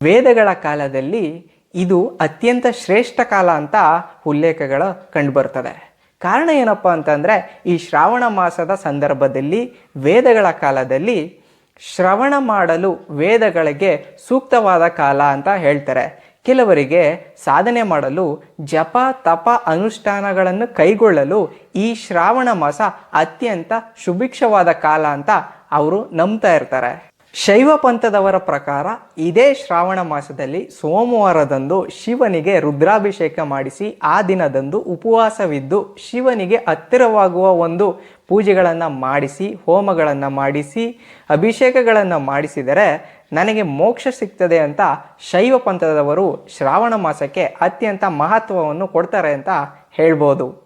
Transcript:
ವೇದಗಳ ಕಾಲದಲ್ಲಿ ಇದು ಅತ್ಯಂತ ಶ್ರೇಷ್ಠ ಕಾಲ ಅಂತ ಉಲ್ಲೇಖಗಳು ಕಂಡುಬರ್ತದೆ. ಕಾರಣ ಏನಪ್ಪ ಅಂತಂದರೆ, ಈ ಶ್ರಾವಣ ಮಾಸದ ಸಂದರ್ಭದಲ್ಲಿ ವೇದಗಳ ಕಾಲದಲ್ಲಿ ಶ್ರವಣ ಮಾಡಲು ವೇದಗಳಿಗೆ ಸೂಕ್ತವಾದ ಕಾಲ ಅಂತ ಹೇಳ್ತಾರೆ. ಕೆಲವರಿಗೆ ಸಾಧನೆ ಮಾಡಲು ಜಪ ತಪ ಅನುಷ್ಠಾನಗಳನ್ನು ಕೈಗೊಳ್ಳಲು ಈ ಶ್ರಾವಣ ಮಾಸ ಅತ್ಯಂತ ಸುಭಿಕ್ಷವಾದ ಕಾಲ ಅಂತ ಅವರು ನಂಬ್ತಾ ಇರ್ತಾರೆ. ಶೈವ ಪಂಥದವರ ಪ್ರಕಾರ ಇದೇ ಶ್ರಾವಣ ಮಾಸದಲ್ಲಿ ಸೋಮವಾರದಂದು ಶಿವನಿಗೆ ರುದ್ರಾಭಿಷೇಕ ಮಾಡಿಸಿ ಆ ದಿನದಂದು ಉಪವಾಸವಿದ್ದು ಶಿವನಿಗೆ ಹತ್ತಿರವಾಗುವ ಒಂದು ಪೂಜೆಗಳನ್ನು ಮಾಡಿಸಿ, ಹೋಮಗಳನ್ನು ಮಾಡಿಸಿ, ಅಭಿಷೇಕಗಳನ್ನು ಮಾಡಿಸಿದರೆ ನನಗೆ ಮೋಕ್ಷ ಸಿಗ್ತದೆ ಅಂತ ಶೈವ ಪಂಥದವರು ಶ್ರಾವಣ ಮಾಸಕ್ಕೆ ಅತ್ಯಂತ ಮಹತ್ವವನ್ನು ಕೊಡ್ತಾರೆ ಅಂತ ಹೇಳ್ಬೋದು.